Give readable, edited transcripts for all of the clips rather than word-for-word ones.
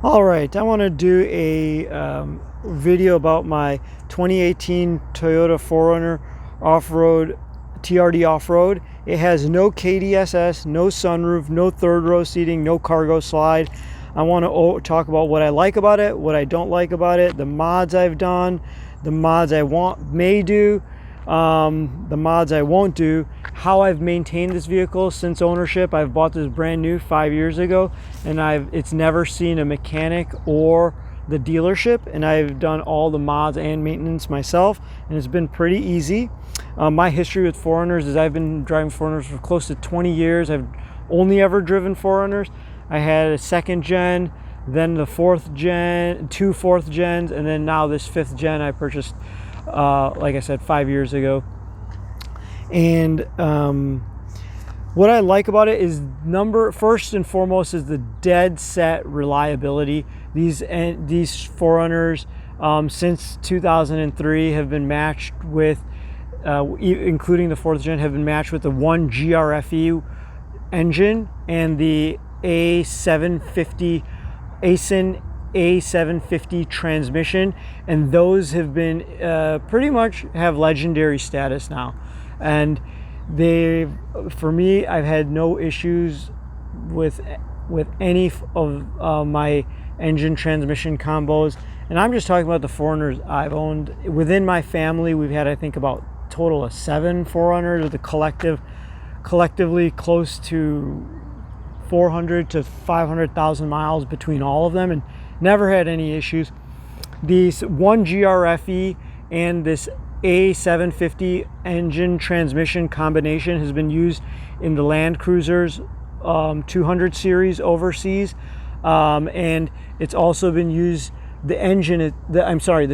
All right, I want to do a video about my 2018 Toyota 4Runner off-road, TRD off-road. It has no KDSS, no sunroof, no third row seating, no cargo slide. I want to talk about what I like about it, what I don't like about it, the mods I've done, the mods I may do, the mods I won't do, how I've maintained this vehicle since ownership. I've bought this brand new 5 years ago, and it's never seen a mechanic or the dealership, and I've done all the mods and maintenance myself, and it's been pretty easy. My history with 4Runners is I've been driving 4Runners for close to 20 years. I've only ever driven 4Runners. I had a second gen, then the fourth gen, two fourth gens, and then now this fifth gen I purchased, like I said, 5 years ago. And what I like about it is first and foremost is the dead set reliability. These 4Runners since 2003 have been matched with, including the fourth gen, have been matched with the 1 GRFE engine and the A750 ASIN A750 transmission, and those have been pretty much have legendary status now. And for me, I've had no issues with any of my engine transmission combos. And I'm just talking about the 4Runners I've owned. Within my family, we've had, I think, about a total of 7 4Runners, with the collectively close to 400 to 500,000 miles between all of them, and never had any issues. These 1 GRFE and this A750 engine transmission combination has been used in the Land Cruisers 200 series overseas, and it's also been used, the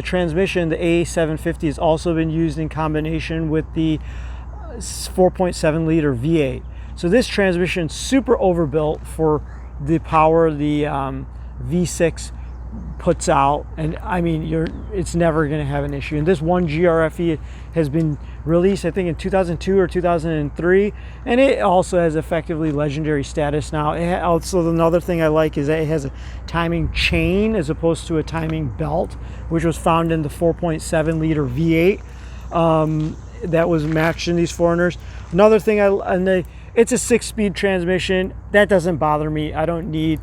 transmission, the A750, has also been used in combination with the 4.7 liter V8. So this transmission is super overbuilt for the power the V6 puts out, and I mean, it's never going to have an issue. And this 1 GRFE has been released, I think, in 2002 or 2003, and it also has effectively legendary status now. Also, another thing I like is that it has a timing chain as opposed to a timing belt, which was found in the 4.7 liter V8 that was matched in these 4Runners. Another thing, it's a 6-speed transmission. That doesn't bother me. I don't need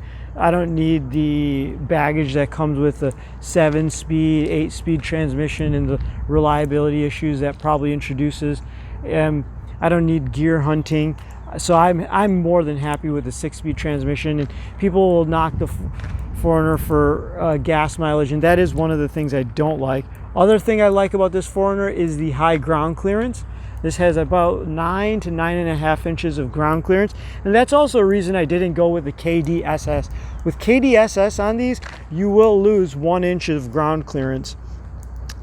the baggage that comes with the 7-speed, 8-speed transmission and the reliability issues that probably introduces. I don't need gear hunting. So I'm more than happy with the 6-speed transmission. And people will knock the 4Runner for gas mileage, and that is one of the things I don't like. Other thing I like about this 4Runner is the high ground clearance. This has about 9 to 9.5 inches of ground clearance, and that's also a reason I didn't go with the KDSS. With KDSS on these, you will lose 1 inch of ground clearance.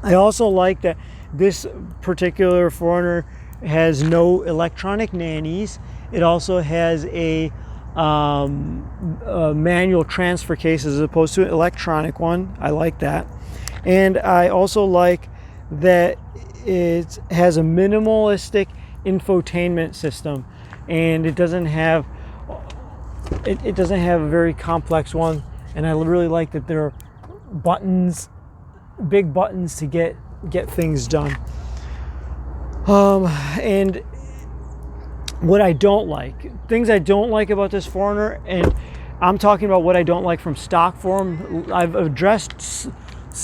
I also like that this particular 4Runner has no electronic nannies. It also has a manual transfer case as opposed to an electronic one. I like that. And I also like that it has a minimalistic infotainment system, and it doesn't have a very complex one. And I really like that there are buttons, big buttons to get things done. And what I don't like, things I don't like about this 4Runner, and I'm talking about what I don't like from stock form. I've addressed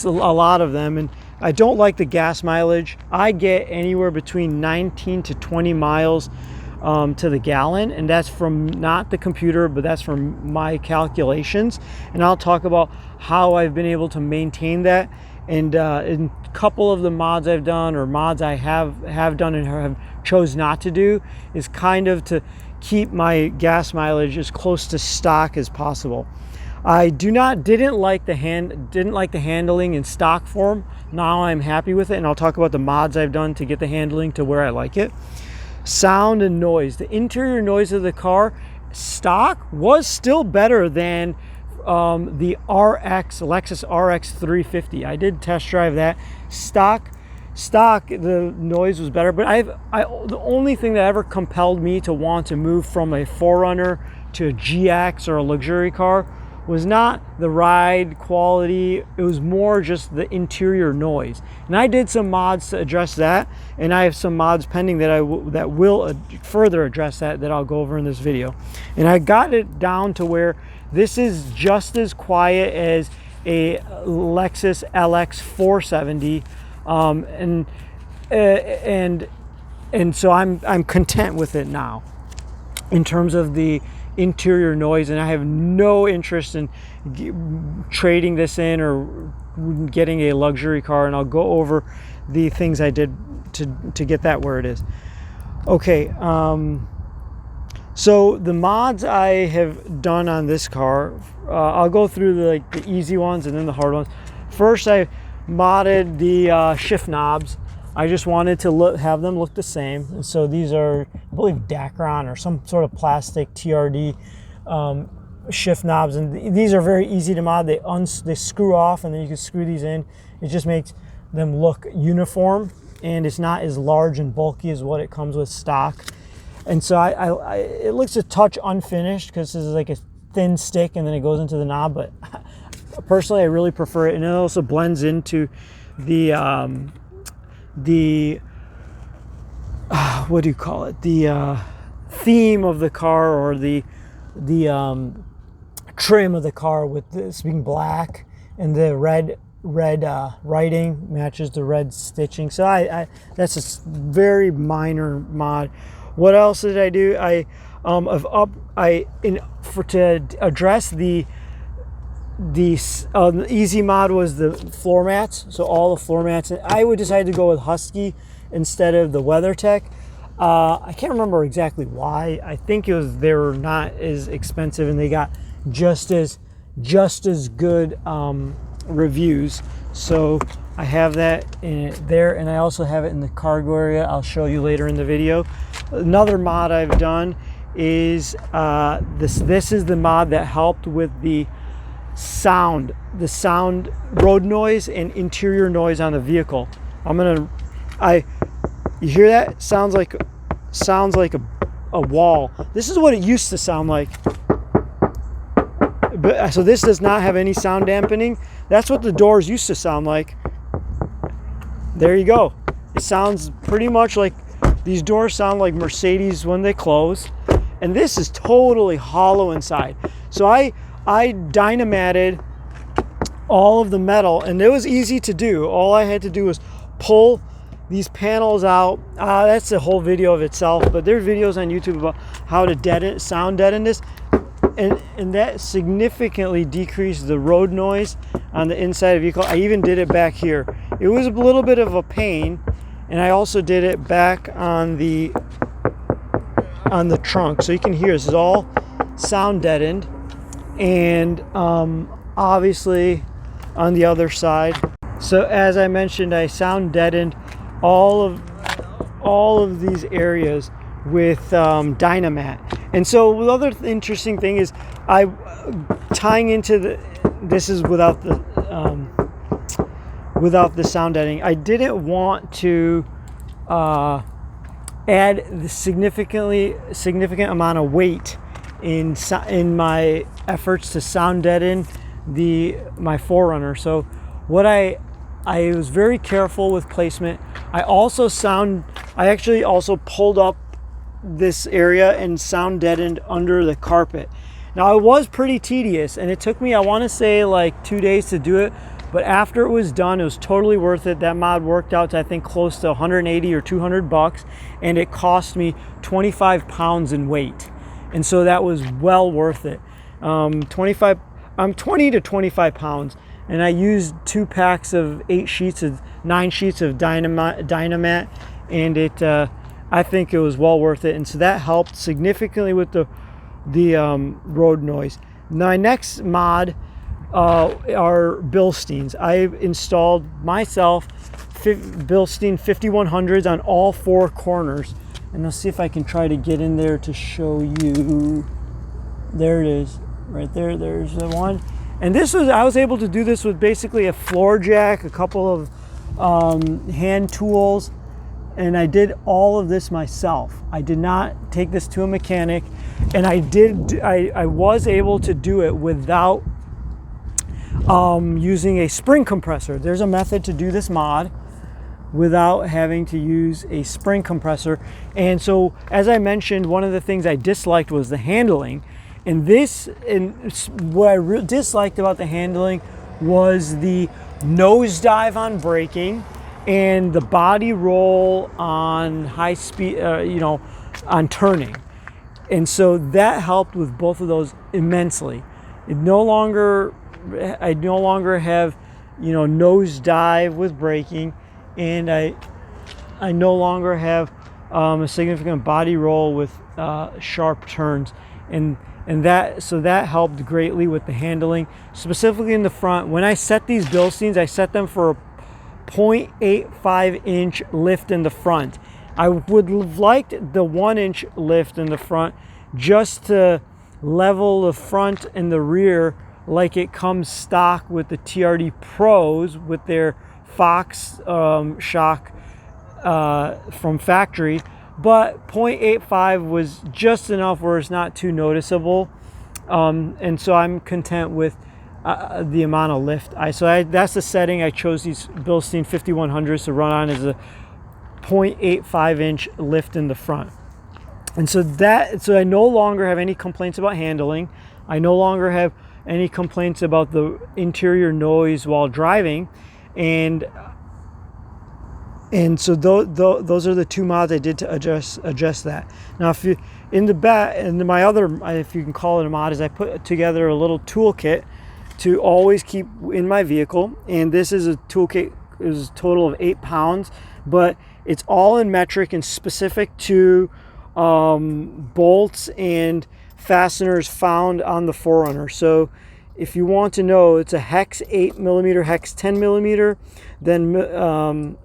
a lot of them, and I don't like the gas mileage. I get anywhere between 19 to 20 miles to the gallon, and that's from not the computer, but that's from my calculations. And I'll talk about how I've been able to maintain that. And in a couple of the mods I've done, or mods I have done and have chose not to do, is kind of to keep my gas mileage as close to stock as possible. I didn't like the handling in stock form. Now I'm happy with it, and I'll talk about the mods I've done to get the handling to where I like it. Sound and noise. The interior noise of the car, stock, was still better than the Lexus RX 350. I did test drive that. Stock, the noise was better, but the only thing that ever compelled me to want to move from a 4Runner to a GX or a luxury car was not the ride quality, it was more just the interior noise. And I did some mods to address that, and I have some mods pending that will further address that I'll go over in this video. And I got it down to where this is just as quiet as a Lexus LX 470, and so I'm content with it now in terms of the interior noise, and I have no interest in trading this in or getting a luxury car, and I'll go over the things I did to get that where it is. Okay, so the mods I have done on this car, I'll go through the easy ones and then the hard ones. First, I modded the shift knobs. I just wanted to have them look the same. And so these are, I believe, Dacron or some sort of plastic TRD shift knobs. And these are very easy to mod. They screw off, and then you can screw these in. It just makes them look uniform, and it's not as large and bulky as what it comes with stock. And so it looks a touch unfinished because this is like a thin stick and then it goes into the knob. But personally, I really prefer it. And it also blends into the what do you call it? The theme of the car, or the trim of the car, with this being black and the red writing matches the red stitching. So that's a very minor mod. What else did I do? To address the easy mod was the floor mats. So all the floor mats, and I would decide to go with Husky instead of the WeatherTech. I can't remember exactly why. I think it was they were not as expensive and they got just as good reviews. So I have that there, and I also have it in the cargo area. I'll show you later in the video. Another mod I've done is this is the mod that helped with the sound road noise and interior noise on the vehicle. You hear that? Sounds like a wall. This is what it used to sound like. But so this does not have any sound dampening. That's what the doors used to sound like. There you go. It sounds pretty much like these doors sound like Mercedes when they close. And this is totally hollow inside. So I dynamated all of the metal, and it was easy to do. All I had to do was pull these panels out. That's a whole video of itself, but there's videos on YouTube about how to sound deaden this. And that significantly decreased the road noise on the inside of the vehicle. I even did it back here. It was a little bit of a pain, and I also did it back on the trunk, so you can hear this is all sound deadened. And obviously on the other side. So as I mentioned, I sound deadened all of these areas with Dynamat. And so the other interesting thing is tying into this is without the sound deadening. I didn't want to add the significant amount of weight in my efforts to sound deaden my 4Runner. So what I was very careful with placement. I actually also pulled up this area and sound deadened under the carpet. Now it was pretty tedious, and it took me, I want to say, like 2 days to do it, but after it was done, it was totally worth it. That mod worked out to, I think, close to 180 or 200 bucks, and it cost me 25 pounds in weight. And so that was well worth it. 20 to 25 pounds, and I used 2 packs of 9 sheets of Dynamat, and I think it was well worth it. And so that helped significantly with the road noise. My next mod are Bilsteins. I installed myself Bilstein 5100s on all 4 corners. And let's see if I can try to get in there to show you. There it is, right there. There's the one. And I was able to do this with basically a floor jack, a couple of hand tools, and I did all of this myself. I did not take this to a mechanic, and I was able to do it without using a spring compressor. There's a method to do this mod without having to use a spring compressor. And so, as I mentioned, one of the things I disliked was the handling. And what I disliked about the handling was the nosedive on braking and the body roll on high speed, on turning. And so that helped with both of those immensely. I no longer have, nosedive with braking, and I no longer have a significant body roll with sharp turns, and that helped greatly with the handling, specifically in the front. When I set these Bilsteins, I set them for a 0.85 inch lift in the front. I would have liked the 1 inch lift in the front just to level the front and the rear like it comes stock with the TRD Pros with their Fox shock from factory. But 0.85 was just enough where it's not too noticeable, and so I'm content with the amount of lift. That's the setting I chose these Bilstein 5100s to run on, is a 0.85 inch lift in the front. And so I no longer have any complaints about handling. I no longer have any complaints about the interior noise while driving, and so those are the two mods I did to adjust that. Now, if you my other, if you can call it a mod, is I put together a little toolkit to always keep in my vehicle, and this is a toolkit, is a total of 8 pounds, but it's all in metric and specific to bolts and fasteners found on the 4Runner. So if you want to know, it's a hex 8mm, hex 10mm, then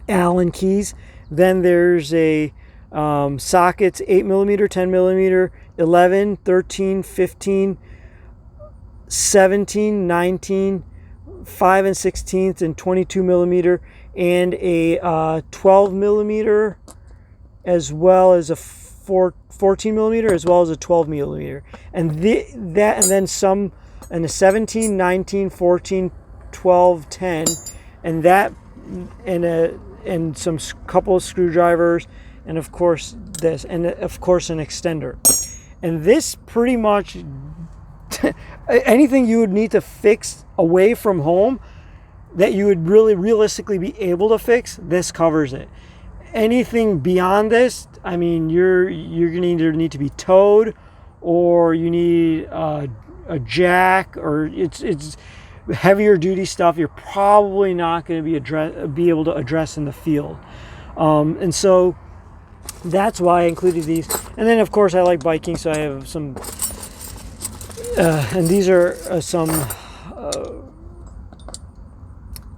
Allen keys. Then there's a sockets 8mm, 10mm, 11, 13, 15, 17, 19, 5 and 16th, and 22mm, and a 12mm, as well as a 14mm, as well as a 12mm, and then some, and a 17, 19, 14, 12, 10, and that, and some couple of screwdrivers, and of course this, and of course an extender. And this pretty much anything you would need to fix away from home that you would really realistically be able to fix, this covers it. Anything beyond this, I mean, you're gonna either need to be towed, or you need a jack, or it's heavier duty stuff you're probably not going to be able to address in the field. And so that's why I included these. And then of course I like biking, so I have some and these are some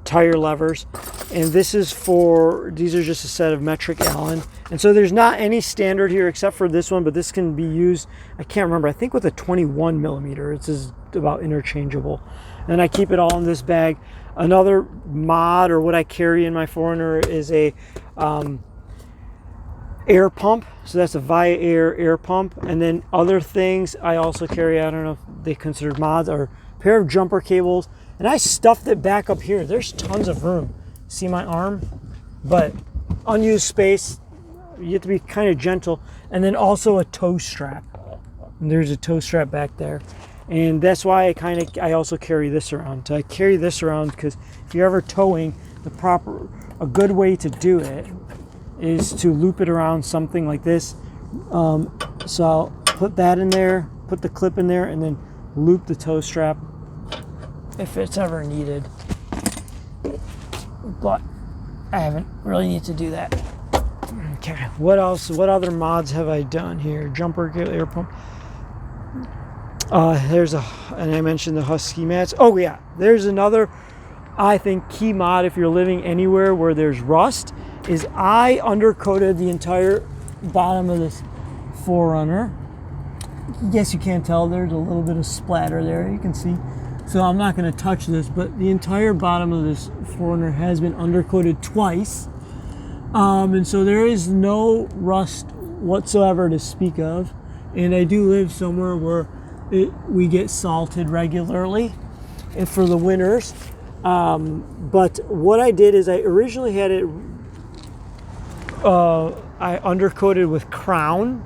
tire levers, and these are just a set of metric Allen. And so there's not any standard here except for this one, but this can be used, I can't remember, I think with a 21mm. It's just about interchangeable. And I keep it all in this bag. Another mod, or what I carry in my 4Runner, is a air pump. So that's a Via air pump. And then other things I also carry, I don't know if they considered mods, are a pair of jumper cables. And I stuffed it back up here. There's tons of room. See my arm? But unused space, you have to be kind of gentle. And then also a tow strap. And there's a tow strap back there. And that's why I also carry this around. So I carry this around because if you're ever towing, a good way to do it is to loop it around something like this. So I'll put that in there, put the clip in there, and then loop the tow strap if it's ever needed. But I haven't really need to do that. Okay, what else? What other mods have I done here? Jumper air pump. And I mentioned the Husky mats. Oh yeah, there's another, I think, key mod if you're living anywhere where there's rust, is I undercoated the entire bottom of this 4Runner. Yes, you can't tell, there's a little bit of splatter there, you can see. So I'm not going to touch this, but the entire bottom of this 4Runner has been undercoated twice. And so there is no rust whatsoever to speak of. And I do live somewhere where we get salted regularly. and for the winters. But what I did is I originally had it, I undercoated with Crown,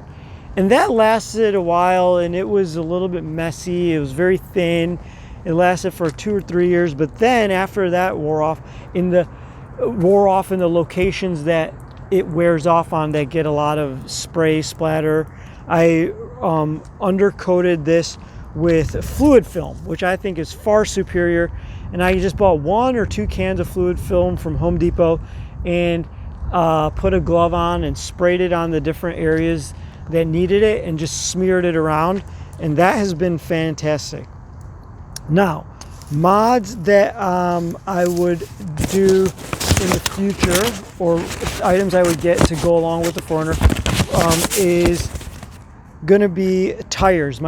and that lasted a while, and it was a little bit messy. It was very thin. It lasted for 2 or 3 years, but then after that wore off in the locations that it wears off on, that get a lot of spray splatter, I undercoated this with fluid film, which I think is far superior. And I just bought 1 or 2 cans of fluid film from Home Depot and put a glove on and sprayed it on the different areas that needed it and just smeared it around, and that has been fantastic. Now, mods that I would do in the future, or items I would get to go along with the 4Runner, is gonna be tires.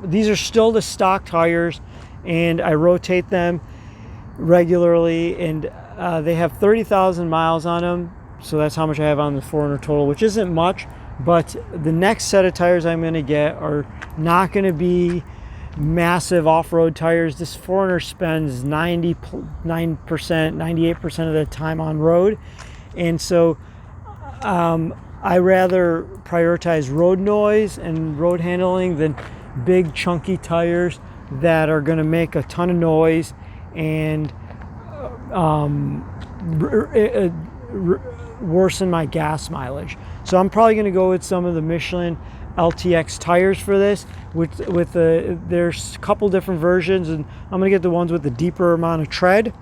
These are still the stock tires, and I rotate them regularly, and they have 30,000 miles on them, so that's how much I have on the 4Runner total, which isn't much. But the next set of tires I'm going to get are not going to be massive off-road tires. This 4Runner spends 99%, 98% of the time on road, and so I rather prioritize road noise and road handling than big chunky tires that are going to make a ton of noise and worsen my gas mileage. So I'm probably going to go with some of the Michelin LTX tires for this. There's a couple different versions, and I'm going to get the ones with the deeper amount of tread.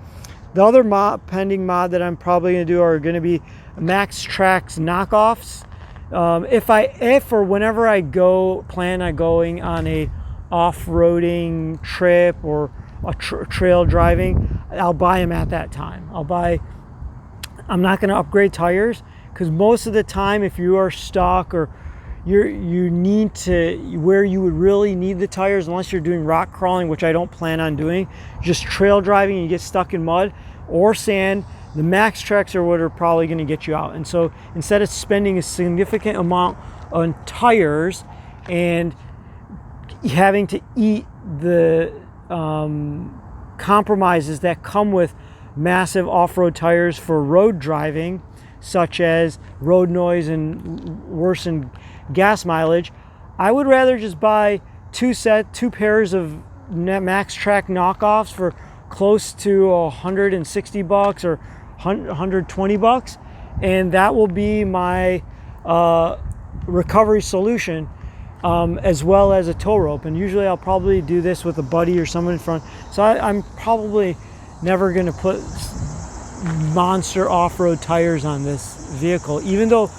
The other pending mod that I'm probably going to do are going to be Max Trax knockoffs. If or whenever I plan on going on a off-roading trip or a trail driving, I'll buy them at that time. I'm not going to upgrade tires, because most of the time, if you are stuck or you need to, where you would really need the tires, unless you're doing rock crawling, which I don't plan on doing, just trail driving and you get stuck in mud or sand, the Max Trax are what are probably going to get you out. And so instead of spending a significant amount on tires and having to eat the compromises that come with massive off-road tires for road driving, such as road noise and worsened gas mileage, I would rather just buy two pairs of Max Trax knockoffs for close to $160 or $120, and that will be my recovery solution, as well as a tow rope. And usually I'll probably do this with a buddy or someone in front. So I'm probably never going to put monster off-road tires on this vehicle, even though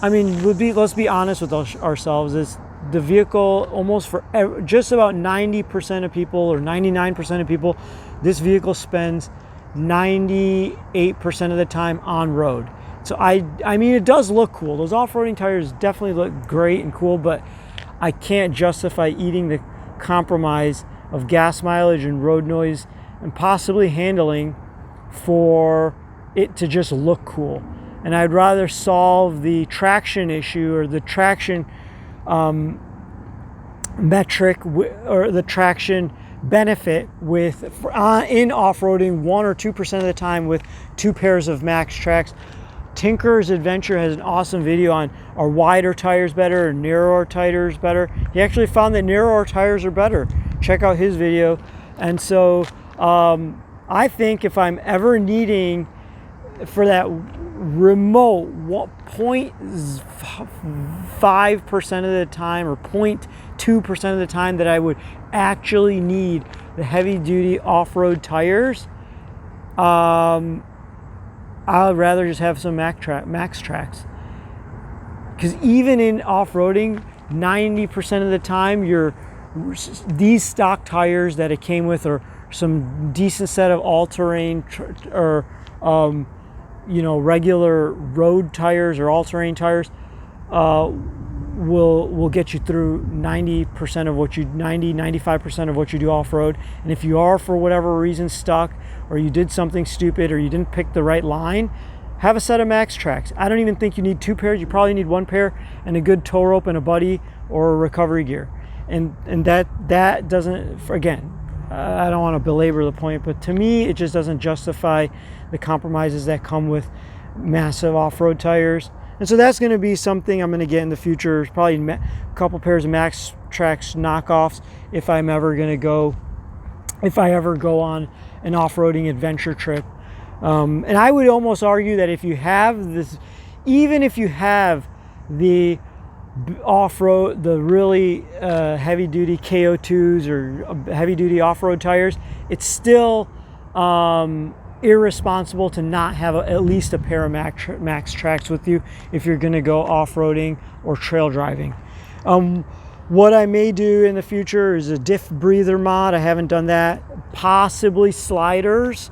let's be honest with ourselves, is the vehicle, almost for just about 90% of people or 99% of people, this vehicle spends 98% of the time on road. So I mean, it does look cool. Those off-roading tires definitely look great and cool, but I can't justify eating the compromise of gas mileage and road noise and possibly handling for it to just look cool. And I'd rather solve the traction issue or the traction metric or the traction benefit with in off-roading 1 or 2% of the time with 2 pairs of Max Trax. Tinker's Adventure has an awesome video on, are wider tires better or narrower tires better? He actually found that narrower tires are better. Check out his video. And so I think if I'm ever needing for that remote 0.5% of the time or 0.2% of the time that I would actually need the heavy duty off-road tires, I'd rather just have some Max Trax. Because even in off-roading, 90% of the time, these stock tires that it came with, or some decent set of all-terrain or regular road tires or all-terrain tires, will get you through 95% of what you do off-road. And if you are, for whatever reason, stuck, or you did something stupid, or you didn't pick the right line, have a set of Max Trax. I don't even think you need 2 pairs. You probably need 1 pair and a good tow rope and a buddy or recovery gear. and that doesn't, again, I don't want to belabor the point, but to me it just doesn't justify the compromises that come with massive off-road tires. And so that's going to be something I'm going to get in the future, probably a couple pairs of Max Trax knockoffs if I ever go on an off-roading adventure trip. And I would almost argue that if you have this, even if you have the off-road, the really heavy-duty KO2s or heavy-duty off-road tires, it's still irresponsible to not have at least a pair of Max Trax with you if you're going to go off-roading or trail driving. What I may do in the future is a diff breather mod. I haven't done that. Possibly sliders.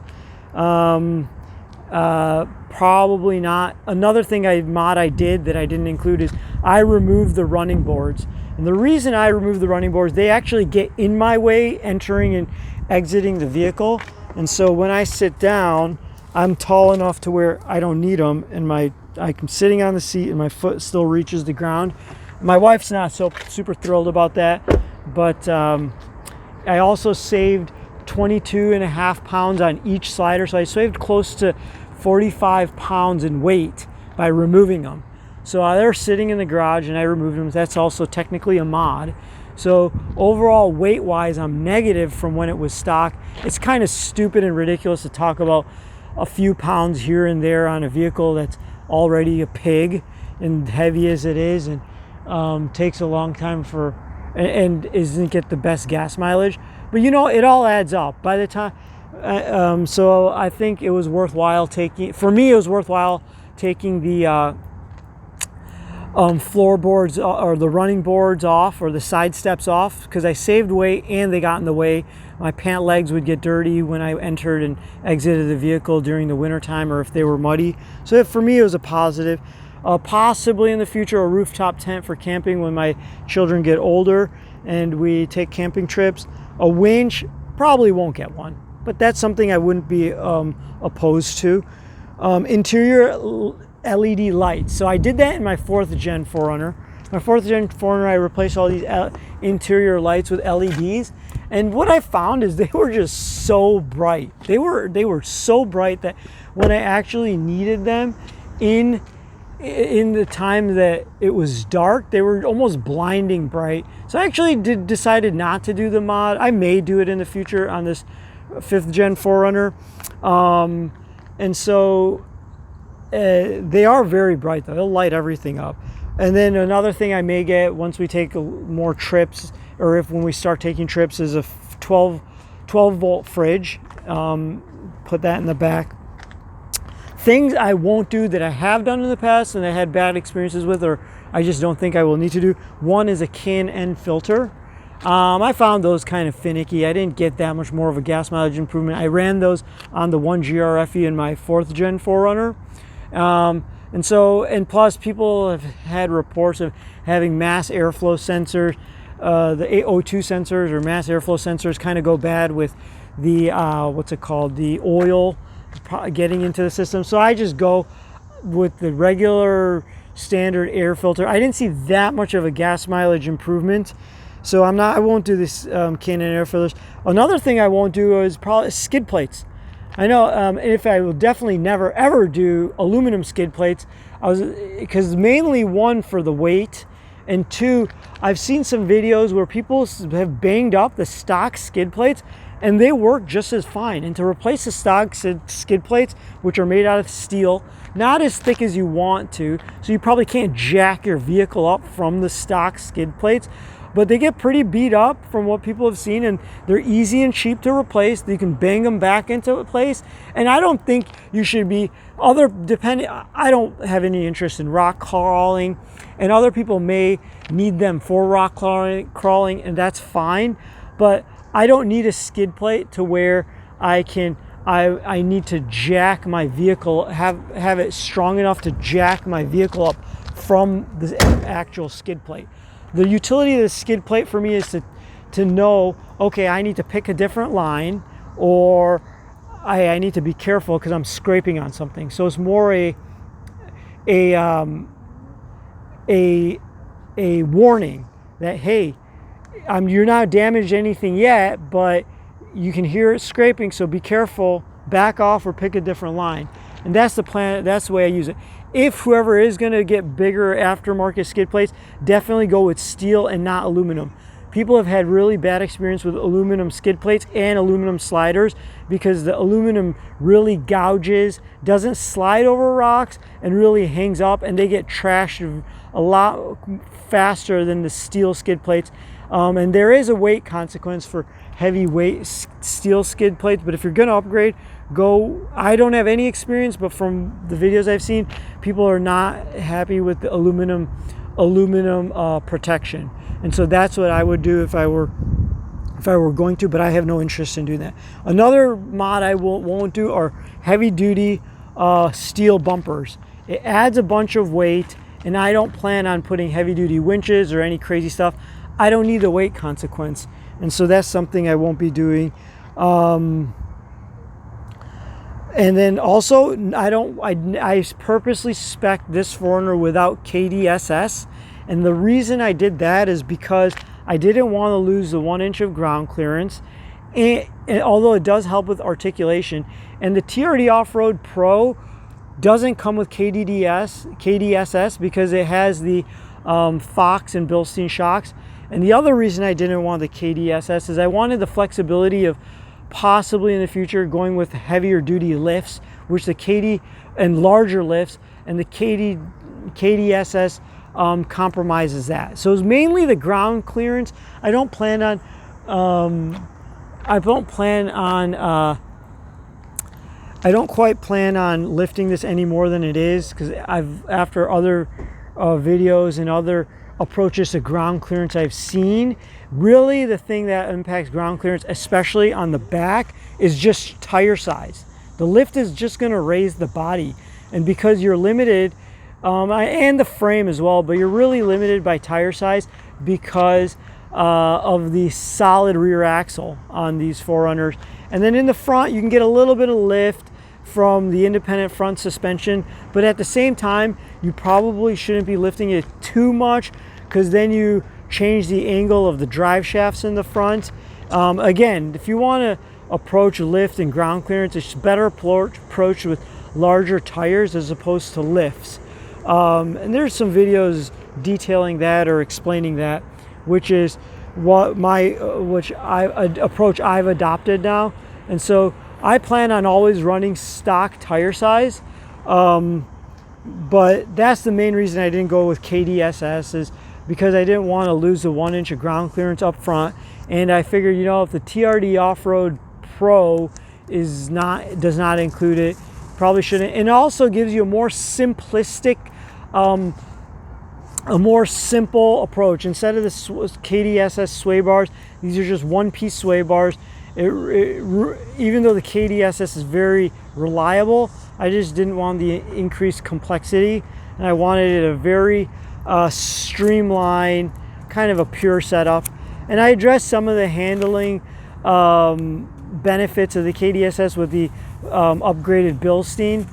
Probably not. Another thing I did that I didn't include is I removed the running boards. And the reason I removed the running boards, they actually get in my way entering and exiting the vehicle. And so when I sit down, I'm tall enough to where I don't need them, and I'm sitting on the seat and my foot still reaches the ground. My wife's not so super thrilled about that, but I also saved 22.5 pounds on each slider, so I saved close to 45 pounds in weight by removing them. So they're sitting in the garage and I removed them. That's also technically a mod. So overall, weight-wise, I'm negative from when it was stock. It's kind of stupid and ridiculous to talk about a few pounds here and there on a vehicle that's already a pig and heavy as it is, and takes a long time and isn't get the best gas mileage. But you know, it all adds up. By the time, so I think it was worthwhile for me, it was worthwhile taking the floorboards or the running boards off, or the side steps off, because I saved weight and they got in the way. My pant legs would get dirty when I entered and exited the vehicle during the winter time, or if they were muddy. So for me, it was a positive. Possibly in the future, a rooftop tent for camping when my children get older and we take camping trips. A winch, probably won't get one, but that's something I wouldn't be opposed to. Interior LED lights. So I did that in my 4th Gen 4Runner. My 4th Gen 4Runner, I replaced all these interior lights with LEDs. And what I found is they were just so bright. They were so bright that when I actually needed them in the time that it was dark, they were almost blinding bright. So I actually decided not to do the mod. I may do it in the future on this 5th Gen 4Runner. And so they are very bright though. They'll light everything up. And then another thing I may get once we take more trips, or when we start taking trips, is a 12 volt fridge. Put that in the back. Things I won't do that I have done in the past and I had bad experiences with, or I just don't think I will need to do. One is a can-end filter. I found those kind of finicky. I didn't get that much more of a gas mileage improvement. I ran those on the 1GRFE in my 4th Gen 4Runner. And plus people have had reports of having mass airflow sensors. The O2 sensors or mass airflow sensors kind of go bad with the, the oil getting into the system. So I just go with the regular standard air filter. I didn't see that much of a gas mileage improvement. So I won't do this can-end air filters. Another thing I won't do is probably skid plates. I know if I will definitely never ever do aluminum skid plates, because mainly one for the weight, and two, I've seen some videos where people have banged up the stock skid plates and they work just as fine. And to replace the stock skid plates, which are made out of steel, not as thick as you want to, so you probably can't jack your vehicle up from the stock skid plates, but they get pretty beat up from what people have seen, and they're easy and cheap to replace. You can bang them back into place. And I don't think you should be I don't have any interest in rock crawling, and other people may need them for rock crawling, and that's fine. But I don't need a skid plate to where I need to jack my vehicle, have it strong enough to jack my vehicle up from the actual skid plate. The utility of the skid plate for me is to know, okay, I need to pick a different line, or I need to be careful because I'm scraping on something. So it's more a warning that, hey, You're not damaged anything yet, but you can hear it scraping, so be careful, back off or pick a different line. And that's the plan, that's the way I use it. If whoever is going to get bigger aftermarket skid plates, definitely go with steel and not aluminum. People have had really bad experience with aluminum skid plates and aluminum sliders because the aluminum really gouges, doesn't slide over rocks, and really hangs up, and they get trashed a lot faster than the steel skid plates. And there is a weight consequence for heavyweight steel skid plates, but if you're going to upgrade, go. I don't have any experience, but from the videos I've seen, people are not happy with the aluminum protection. And so that's what I would do if I were going to, but I have no interest in doing that. Another mod I won't do are heavy duty steel bumpers. It adds a bunch of weight, and I don't plan on putting heavy duty winches or any crazy stuff. I don't need the weight consequence, and so that's something I won't be doing. And then also, I purposely spec'd this 4Runner without KDSS, and the reason I did that is because I didn't want to lose the 1 inch of ground clearance, and although it does help with articulation. And the TRD Off-Road Pro doesn't come with KDSS because it has the Fox and Bilstein shocks. And the other reason I didn't want the KDSS is I wanted the flexibility of possibly in the future going with heavier duty lifts, which the KD and larger lifts, and the KDSS compromises that. So it's mainly the ground clearance. I don't quite plan on lifting this any more than it is, because after other videos and other approaches to ground clearance I've seen, really the thing that impacts ground clearance, especially on the back, is just tire size. The lift is just going to raise the body, and because you're limited, and the frame as well, but you're really limited by tire size because of the solid rear axle on these 4Runners. And then in the front, you can get a little bit of lift from the independent front suspension, but at the same time, you probably shouldn't be lifting it too much, because then you change the angle of the drive shafts in the front. Again, if you want to approach lift and ground clearance, it's better approach with larger tires as opposed to lifts. And there's some videos detailing that or explaining that, which is what approach I've adopted now. And so I plan on always running stock tire size, but that's the main reason I didn't go with KDSS, is because I didn't want to lose the 1 inch of ground clearance up front. And I figured, if the TRD Off-Road Pro does not include it, probably shouldn't. And it also gives you a more simplistic, a more simple approach. Instead of the KDSS sway bars, these are just one-piece sway bars. Even though the KDSS is very reliable, I just didn't want the increased complexity, and I wanted it a very streamlined, kind of a pure setup. And I addressed some of the handling benefits of the KDSS with the upgraded Bilstein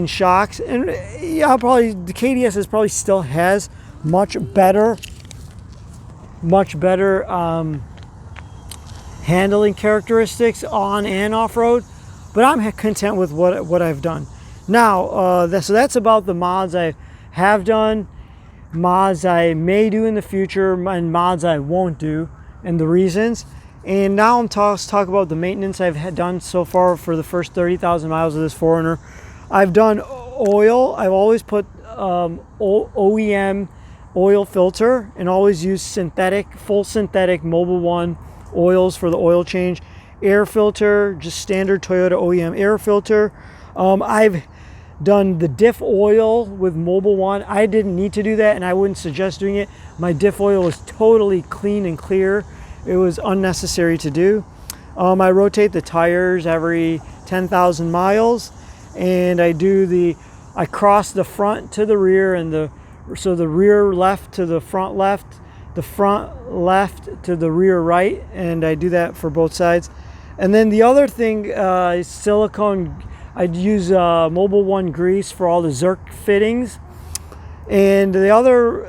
shocks. And yeah, the KDSS probably still has much better handling characteristics on and off-road, but I'm content with what I've done. Now, so that's about the mods I have done, mods I may do in the future, and mods I won't do, and the reasons. And now I'm talk about the maintenance I've done so far for the first 30,000 miles of this 4Runner. I've done oil. I've always put OEM oil filter, and always use full synthetic Mobil 1 oils for the oil change. Air filter, just standard Toyota OEM air filter. I've done the diff oil with Mobil 1. I didn't need to do that, and I wouldn't suggest doing it. My diff oil was totally clean and clear. It was unnecessary to do. I rotate the tires every 10,000 miles, and I cross the front to the rear, so the rear left to the front left, the front left to the rear right, and I do that for both sides. And then the other thing is silicone. I'd use Mobil 1 grease for all the Zerk fittings. And the other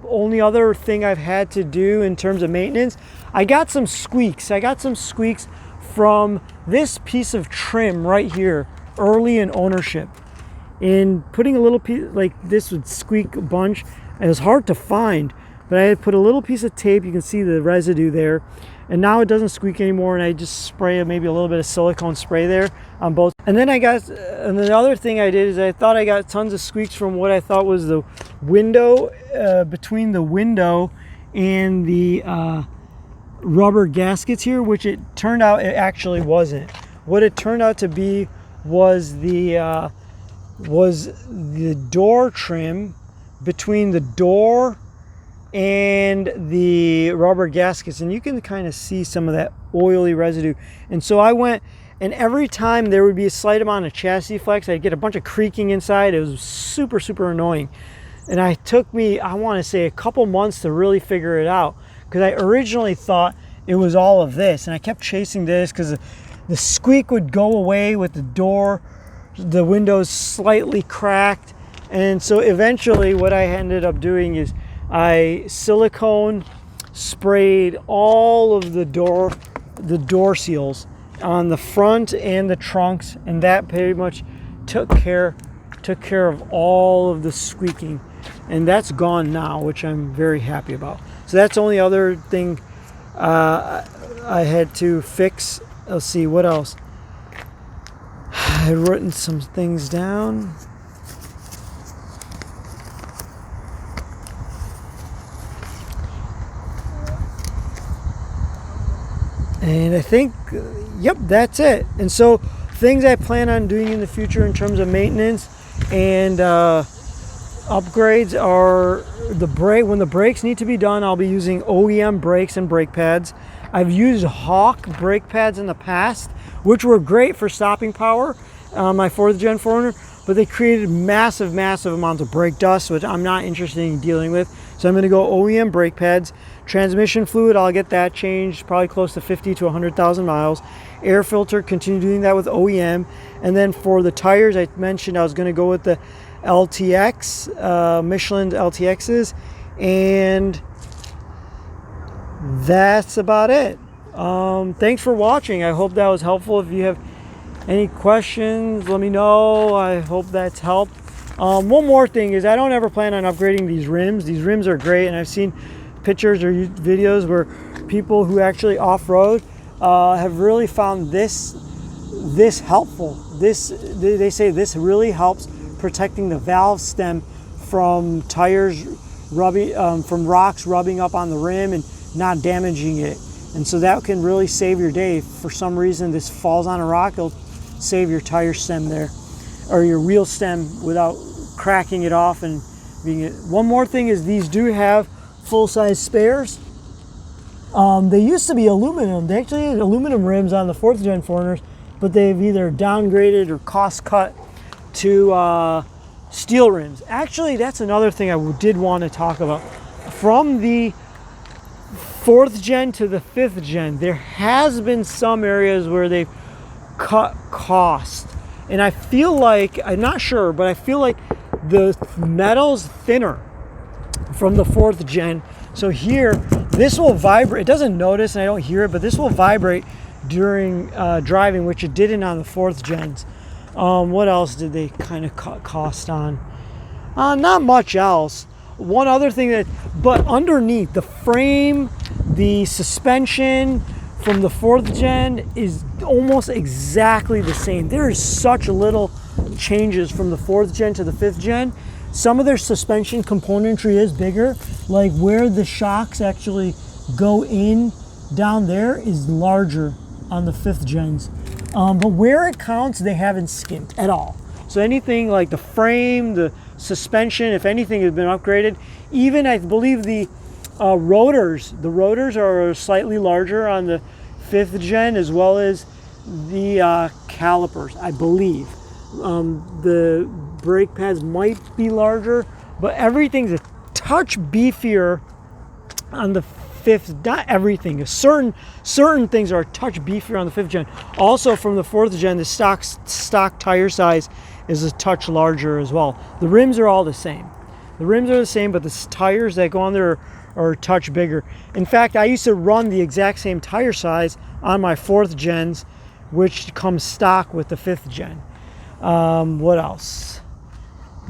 only other thing I've had to do in terms of maintenance, I got some squeaks. I got some squeaks from this piece of trim right here early in ownership. And putting a little piece like this would squeak a bunch. It was hard to find, but I had put a little piece of tape. You can see the residue there. And now it doesn't squeak anymore, and I just spray maybe a little bit of silicone spray there on both. And then the other thing I did is I thought I got tons of squeaks from what I thought was the window, between the window and the rubber gaskets here, which it turned out it actually wasn't. What it turned out to be was the door trim between the door and the rubber gaskets, and you can kind of see some of that oily residue. And so I went, and every time there would be a slight amount of chassis flex, I'd get a bunch of creaking inside. It was super annoying, and it took me, I want to say, a couple months to really figure it out, because I originally thought it was all of this, and I kept chasing this because the squeak would go away with the door, the windows slightly cracked. And so eventually what I ended up doing is I silicone sprayed all of the door seals on the front and the trunks, and that pretty much took care of all of the squeaking, and that's gone now, which I'm very happy about. So that's the only other thing I had to fix. Let's see what else. I had written some things down. And I think, yep, that's it. And so things I plan on doing in the future in terms of maintenance and upgrades are when the brakes need to be done, I'll be using OEM brakes and brake pads. I've used Hawk brake pads in the past, which were great for stopping power, my 4th gen 4Runner, but they created massive amounts of brake dust, which I'm not interested in dealing with. So I'm going to go OEM brake pads. Transmission fluid, I'll get that changed, probably close to 50 to 100,000 miles. Air filter, continue doing that with OEM. And then for the tires, I mentioned I was going to go with the LTX, Michelin LTXs, and that's about it. Thanks for watching. I hope that was helpful. If you have any questions, let me know. I hope that's helped. One more thing is I don't ever plan on upgrading these rims. These rims are great, and I've seen pictures or videos where people who actually off-road have really found this helpful. They say this really helps protecting the valve stem from tires rubbing, from rocks rubbing up on the rim and not damaging it. And so that can really save your day. If for some reason this falls on a rock, it'll save your tire stem there, or your wheel stem, without cracking it off and being it. One more thing is these do have full-size spares. They used to be aluminum. They actually had aluminum rims on the 4th gen 4Runners, but they've either downgraded or cost cut to steel rims. Actually, that's another thing I did want to talk about. From the 4th gen to the 5th gen, there has been some areas where they've cut cost, and I feel like, I'm not sure, but I feel like the metal's thinner from the 4th gen. So here, this will vibrate. It doesn't notice and I don't hear it, but this will vibrate during driving, which it didn't on the 4th gens. What else did they kind of cut cost on? Not much else. One other thing but underneath the frame, the suspension from the 4th gen is almost exactly the same. There is such little changes from the 4th gen to the 5th gen. Some of their suspension componentry is bigger, like where the shocks actually go in down there is larger on the 5th gens. But where it counts, they haven't skimped at all. So anything like the frame, the suspension, if anything has been upgraded. Even I believe the rotors are slightly larger on the 5th gen, as well as the calipers, I believe. The brake pads might be larger, but everything's a touch beefier on the 5th. Not everything. Certain things are a touch beefier on the 5th gen. Also from the 4th gen, the stock tire size is a touch larger as well. The rims are all the same. The rims are the same, but the tires that go on there are a touch bigger. In fact, I used to run the exact same tire size on my 4th gens, which comes stock with the 5th gen. What else?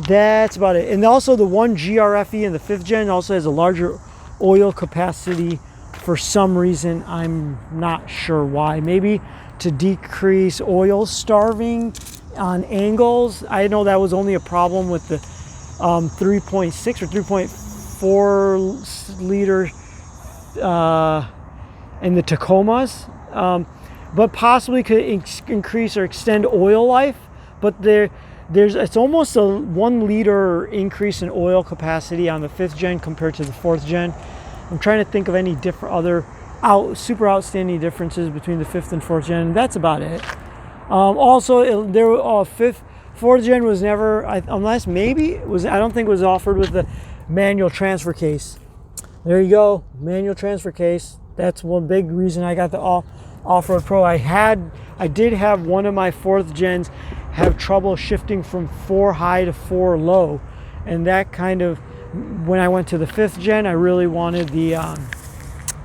That's about it. And also the one GRFE in the 5th gen also has a larger oil capacity for some reason. I'm not sure why. Maybe to decrease oil starving on angles. I know that was only a problem with the 3.6 or 3.4 liter in the Tacomas, but possibly could increase or extend oil life. But it's almost a 1 liter increase in oil capacity on the 5th gen compared to the 4th gen. I'm trying to think of any different other super outstanding differences between the 5th and 4th gen. That's about it. Also, 4th gen was never, unless maybe it was, I don't think it was offered with the manual transfer case. There you go, manual transfer case. That's one big reason I got the Off-Road Pro. I did have one of my 4th gens have trouble shifting from 4 high to 4 low, and that kind of, when I went to the 5th gen, I really wanted the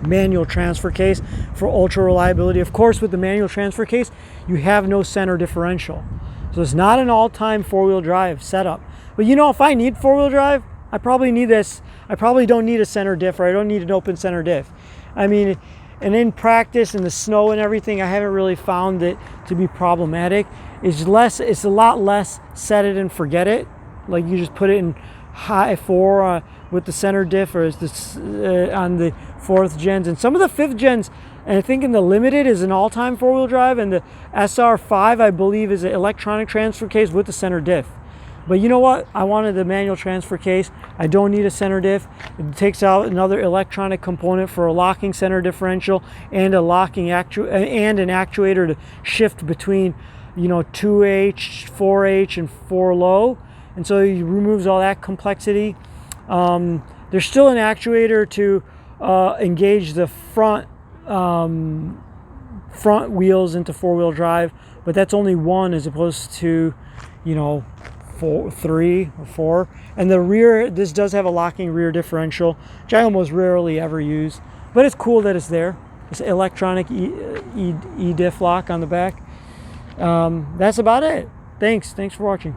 manual transfer case for ultra reliability. Of course, with the manual transfer case, you have no center differential, so it's not an all-time 4-wheel drive setup. But you know, if I need 4-wheel drive, I probably need this. I probably don't need a center diff, or I don't need an open center diff. I mean, and in practice, in the snow and everything, I haven't really found it to be problematic. It's a lot less set it and forget it. Like, you just put it in high 4 with the center diff, or is this on the 4th gens, and some of the 5th gens, and I think in the Limited is an all-time 4-wheel drive, and the SR5 I believe is an electronic transfer case with the center diff. But you know what? I wanted the manual transfer case. I don't need a center diff. It takes out another electronic component for a locking center differential and a locking and an actuator to shift between, you know, 2H, 4H, and 4 low. And so it removes all that complexity. There's still an actuator to engage the front wheels into 4-wheel drive, but that's only one as opposed to, you know, 3 or 4. And the rear, this does have a locking rear differential, which I almost rarely ever use, but it's cool that it's there. It's electronic e-diff lock on the back. That's about it. Thanks for watching.